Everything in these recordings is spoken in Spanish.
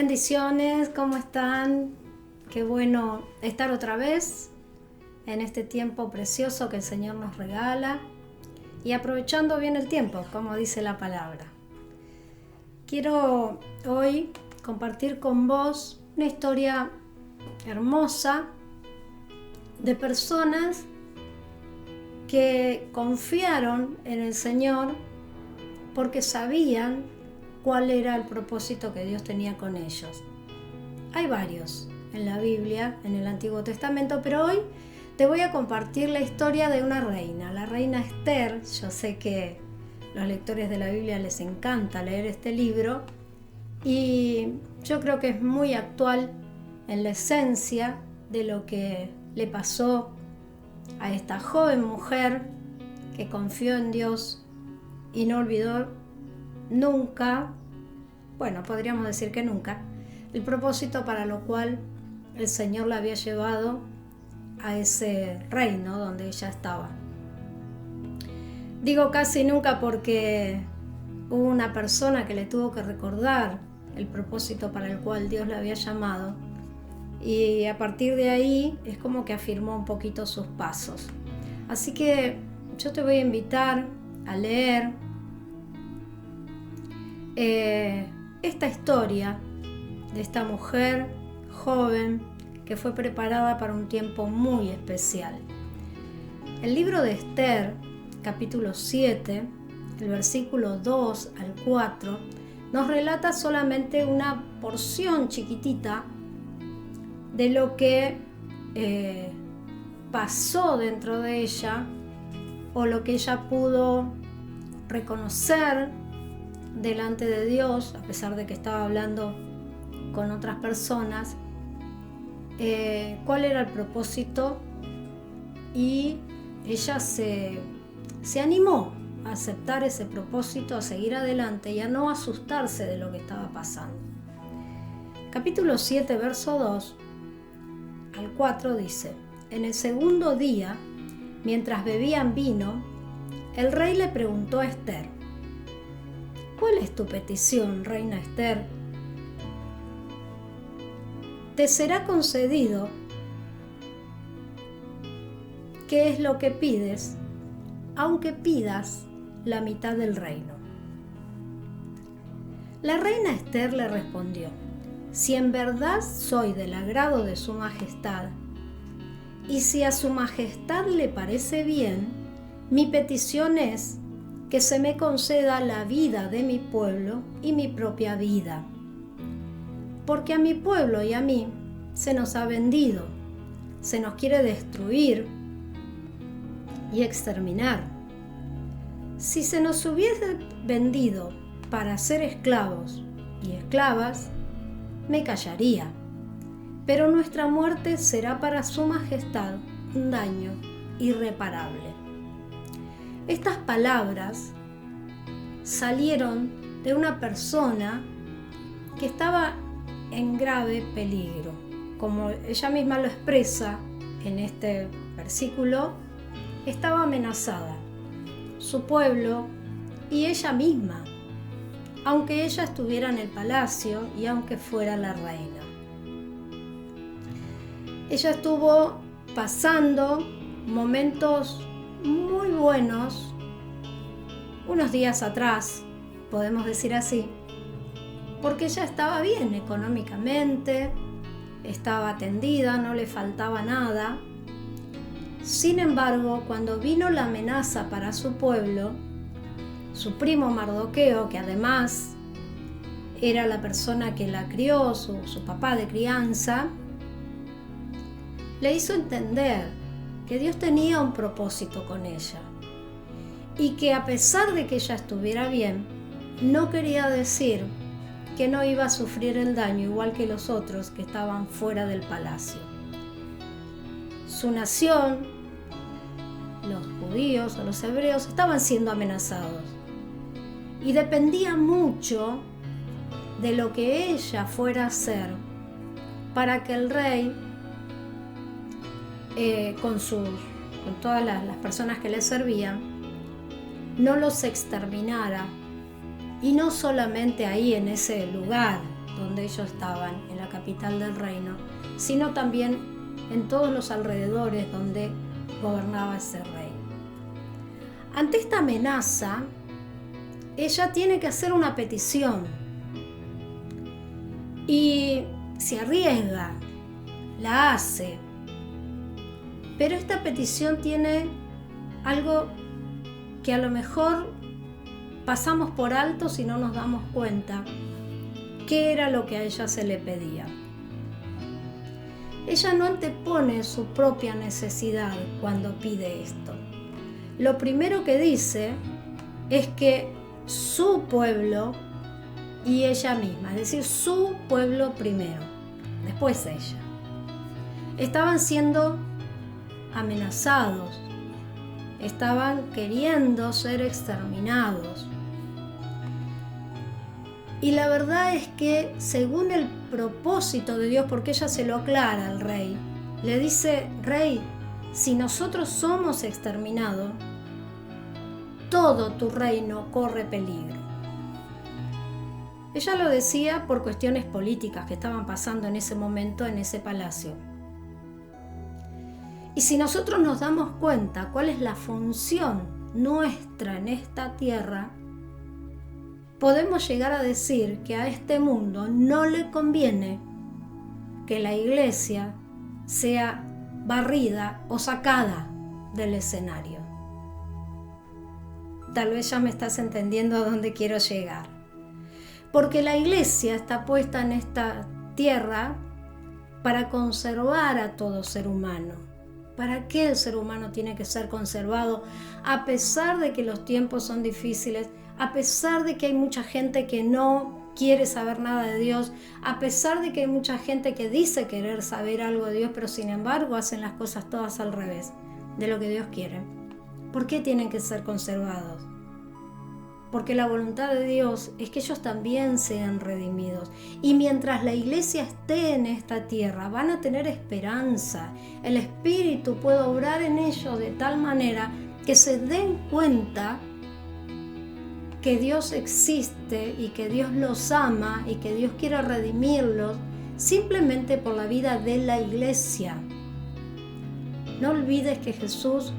Bendiciones, ¿cómo están? Qué bueno estar otra vez en este tiempo precioso que el Señor nos regala y aprovechando bien el tiempo, como dice la palabra. Quiero hoy compartir con vos una historia hermosa de personas que confiaron en el Señor porque sabían cuál era el propósito que Dios tenía con ellos. Hay varios en la Biblia, en el Antiguo Testamento, pero hoy te voy a compartir la historia de una reina, la reina Esther. Yo sé que a los lectores de la Biblia les encanta leer este libro y yo creo que es muy actual en la esencia de lo que le pasó a esta joven mujer que confió en Dios y no olvidó nunca, bueno, podríamos decir que nunca, el propósito para lo cual el Señor la había llevado a ese reino donde ella estaba. Digo casi nunca porque hubo una persona que le tuvo que recordar el propósito para el cual Dios la había llamado y a partir de ahí es como que afirmó un poquito sus pasos. Así que yo te voy a invitar a leer esta historia de esta mujer joven que fue preparada para un tiempo muy especial. El libro de Esther, capítulo 7, el versículo 2 al 4, nos relata solamente una porción chiquitita de lo que pasó dentro de ella o lo que ella pudo reconocer delante de Dios, a pesar de que estaba hablando con otras personas, cuál era el propósito, y ella se animó a aceptar ese propósito, a seguir adelante y a no asustarse de lo que estaba pasando. Capítulo 7, verso 2 al 4 dice: En el segundo día, mientras bebían vino, el rey le preguntó a Esther: ¿Cuál es tu petición, reina Esther? Te será concedido. ¿Qué es lo que pides, aunque pidas la mitad del reino? La reina Esther le respondió: Si en verdad soy del agrado de su majestad, y si a su majestad le parece bien, mi petición es que se me conceda la vida de mi pueblo y mi propia vida. Porque a mi pueblo y a mí se nos ha vendido, se nos quiere destruir y exterminar. Si se nos hubiese vendido para ser esclavos y esclavas, me callaría, pero nuestra muerte será para su majestad un daño irreparable. Estas palabras salieron de una persona que estaba en grave peligro. Como ella misma lo expresa en este versículo, estaba amenazada su pueblo y ella misma, aunque ella estuviera en el palacio y aunque fuera la reina. Ella estuvo pasando momentos muy buenos unos días atrás, podemos decir así, porque ella estaba bien económicamente, estaba atendida, no le faltaba nada. Sin embargo, cuando vino la amenaza para su pueblo, su primo Mardoqueo, que además era la persona que la crió, su papá de crianza, le hizo entender que Dios tenía un propósito con ella y que a pesar de que ella estuviera bien, no quería decir que no iba a sufrir el daño igual que los otros que estaban fuera del palacio. Su nación, los judíos o los hebreos, estaban siendo amenazados y dependía mucho de lo que ella fuera a hacer para que el rey, con todas las personas que le servían, no los exterminara, y no solamente ahí en ese lugar donde ellos estaban, en la capital del reino, sino también en todos los alrededores donde gobernaba ese rey. Ante esta amenaza, ella tiene que hacer una petición y se arriesga, la hace, pero esta petición tiene algo que a lo mejor pasamos por alto si no nos damos cuenta qué era lo que a ella se le pedía. Ella no antepone su propia necesidad cuando pide esto. Lo primero que dice es que su pueblo y ella misma, es decir, su pueblo primero, después ella, estaban siendo amenazados, estaban queriendo ser exterminados. Y la verdad es que según el propósito de Dios, porque ella se lo aclara al rey, le dice: rey, si nosotros somos exterminados, todo tu reino corre peligro. Ella lo decía por cuestiones políticas que estaban pasando en ese momento en ese palacio. Y si nosotros nos damos cuenta cuál es la función nuestra en esta tierra, podemos llegar a decir que a este mundo no le conviene que la iglesia sea barrida o sacada del escenario. Tal vez ya me estás entendiendo a dónde quiero llegar. Porque la iglesia está puesta en esta tierra para conservar a todo ser humano. ¿Para qué el ser humano tiene que ser conservado a pesar de que los tiempos son difíciles? A pesar de que hay mucha gente que no quiere saber nada de Dios, a pesar de que hay mucha gente que dice querer saber algo de Dios, pero sin embargo hacen las cosas todas al revés de lo que Dios quiere. ¿Por qué tienen que ser conservados? Porque la voluntad de Dios es que ellos también sean redimidos. Y mientras la iglesia esté en esta tierra, van a tener esperanza. El Espíritu puede obrar en ellos de tal manera que se den cuenta que Dios existe y que Dios los ama y que Dios quiere redimirlos simplemente por la vida de la iglesia. No olvides que Jesús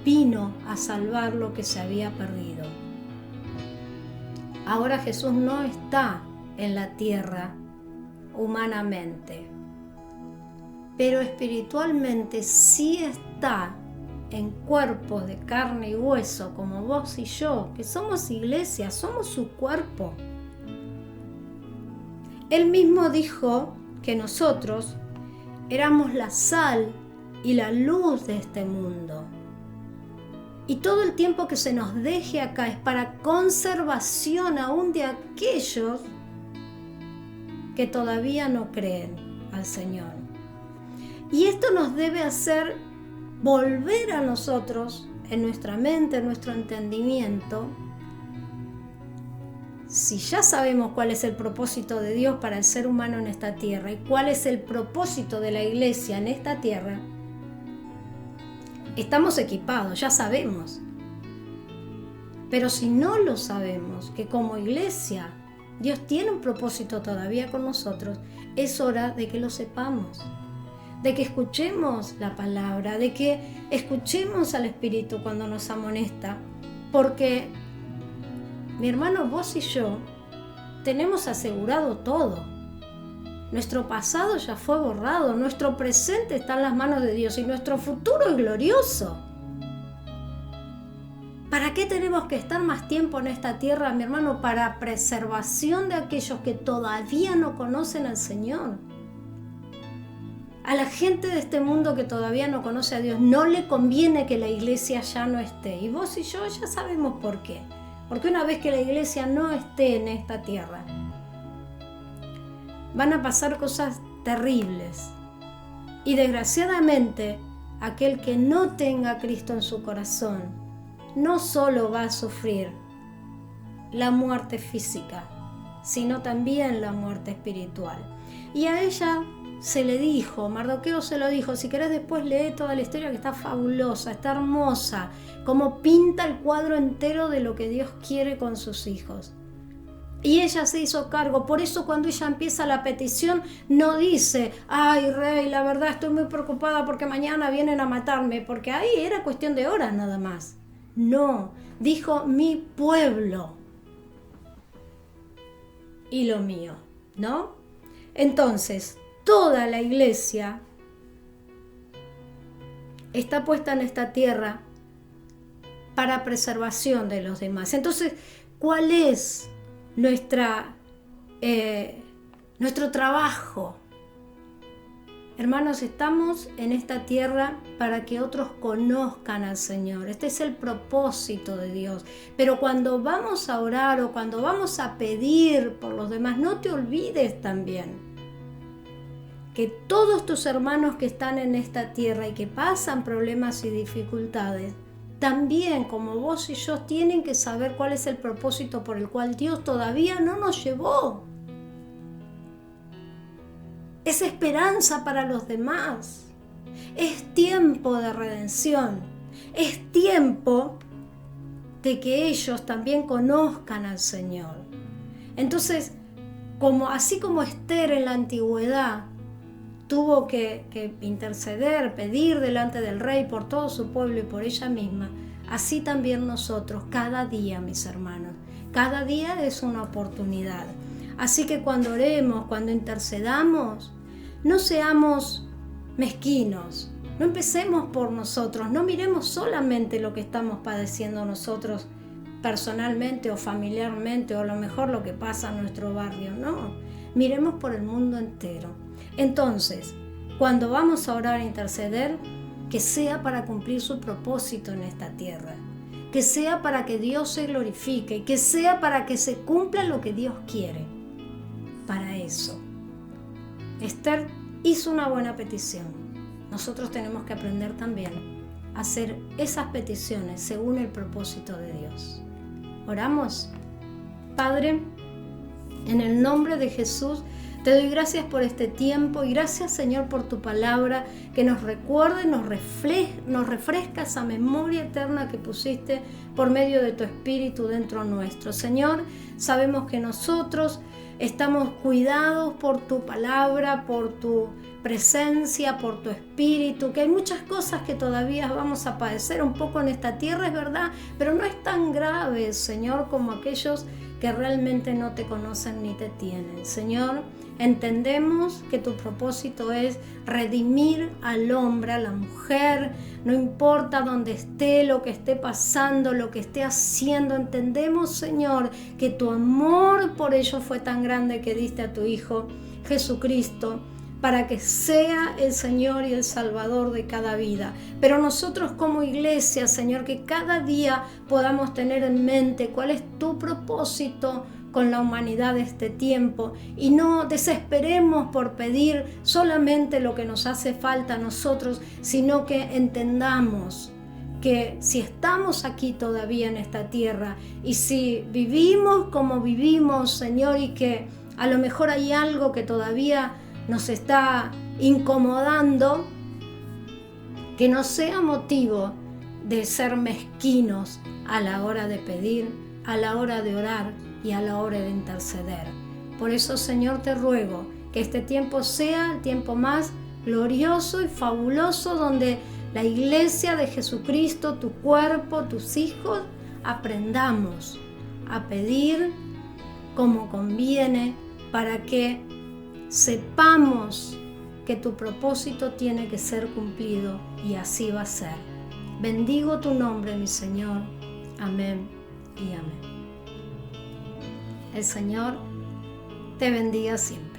vino a salvar lo que se había perdido. Ahora Jesús no está en la tierra humanamente, pero espiritualmente sí está en cuerpos de carne y hueso como vos y yo, que somos iglesia, somos su cuerpo. Él mismo dijo que nosotros éramos la sal y la luz de este mundo. Y todo el tiempo que se nos deje acá es para conservación aún de aquellos que todavía no creen al Señor. Y esto nos debe hacer volver a nosotros, en nuestra mente, en nuestro entendimiento. Si ya sabemos cuál es el propósito de Dios para el ser humano en esta tierra y cuál es el propósito de la iglesia en esta tierra, estamos equipados, ya sabemos. Pero si no lo sabemos, que como iglesia Dios tiene un propósito todavía con nosotros, es hora de que lo sepamos, de que escuchemos la palabra, de que escuchemos al Espíritu cuando nos amonesta, porque, mi hermano, vos y yo tenemos asegurado todo. Nuestro pasado ya fue borrado, nuestro presente está en las manos de Dios y nuestro futuro es glorioso. ¿Para qué tenemos que estar más tiempo en esta tierra, mi hermano? Para preservación de aquellos que todavía no conocen al Señor. A la gente de este mundo que todavía no conoce a Dios no le conviene que la iglesia ya no esté. Y vos y yo ya sabemos por qué. Porque una vez que la iglesia no esté en esta tierra, van a pasar cosas terribles. Y desgraciadamente, aquel que no tenga a Cristo en su corazón, no solo va a sufrir la muerte física, sino también la muerte espiritual. Y a ella se le dijo, Mardoqueo se lo dijo, si querés después lee toda la historia que está fabulosa, está hermosa, como pinta el cuadro entero de lo que Dios quiere con sus hijos. Y ella se hizo cargo. Por eso cuando ella empieza la petición, no dice, ay, rey, la verdad estoy muy preocupada porque mañana vienen a matarme, porque ahí era cuestión de horas nada más. No, dijo mi pueblo y lo mío, ¿no? Entonces, toda la iglesia está puesta en esta tierra para preservación de los demás. Entonces, ¿cuál es nuestro trabajo? Hermanos, estamos en esta tierra para que otros conozcan al Señor. Este es el propósito de Dios. Pero cuando vamos a orar o cuando vamos a pedir por los demás, no te olvides también que todos tus hermanos que están en esta tierra y que pasan problemas y dificultades, también como vos y yo tienen que saber cuál es el propósito por el cual Dios todavía no nos llevó. Es esperanza para los demás. Es tiempo de redención. Es tiempo de que ellos también conozcan al Señor. Entonces, así como Esther en la antigüedad tuvo que interceder, pedir delante del rey por todo su pueblo y por ella misma, así también nosotros, cada día, mis hermanos, cada día es una oportunidad. Así que cuando oremos, cuando intercedamos, no seamos mezquinos, no empecemos por nosotros, no miremos solamente lo que estamos padeciendo nosotros personalmente o familiarmente, o a lo mejor lo que pasa en nuestro barrio, no, miremos por el mundo entero. Entonces, cuando vamos a orar e interceder, que sea para cumplir su propósito en esta tierra, que sea para que Dios se glorifique, que sea para que se cumpla lo que Dios quiere. Para eso, Esther hizo una buena petición. Nosotros tenemos que aprender también a hacer esas peticiones según el propósito de Dios. ¿Oramos? Padre, en el nombre de Jesús, te doy gracias por este tiempo y gracias, Señor, por tu palabra que nos recuerda y nos refresca esa memoria eterna que pusiste por medio de tu Espíritu dentro nuestro. Señor, sabemos que nosotros estamos cuidados por tu palabra, por tu presencia, por tu Espíritu, que hay muchas cosas que todavía vamos a padecer un poco en esta tierra, es verdad, pero no es tan grave, Señor, como aquellos que realmente no te conocen ni te tienen. Señor, entendemos que tu propósito es redimir al hombre, a la mujer, no importa dónde esté, lo que esté pasando, lo que esté haciendo. Entendemos, Señor, que tu amor por ellos fue tan grande que diste a tu Hijo Jesucristo para que sea el Señor y el Salvador de cada vida. Pero nosotros como iglesia, Señor, que cada día podamos tener en mente cuál es tu propósito con la humanidad de este tiempo y no desesperemos por pedir solamente lo que nos hace falta a nosotros, sino que entendamos que si estamos aquí todavía en esta tierra y si vivimos como vivimos, Señor, y que a lo mejor hay algo que todavía nos está incomodando, que no sea motivo de ser mezquinos a la hora de pedir, a la hora de orar y a la hora de interceder. Por eso, Señor, te ruego que este tiempo sea el tiempo más glorioso y fabuloso donde la iglesia de Jesucristo, tu cuerpo, tus hijos, aprendamos a pedir como conviene para que sepamos que tu propósito tiene que ser cumplido y así va a ser. Bendigo tu nombre, mi Señor. Amén y amén. El Señor te bendiga siempre.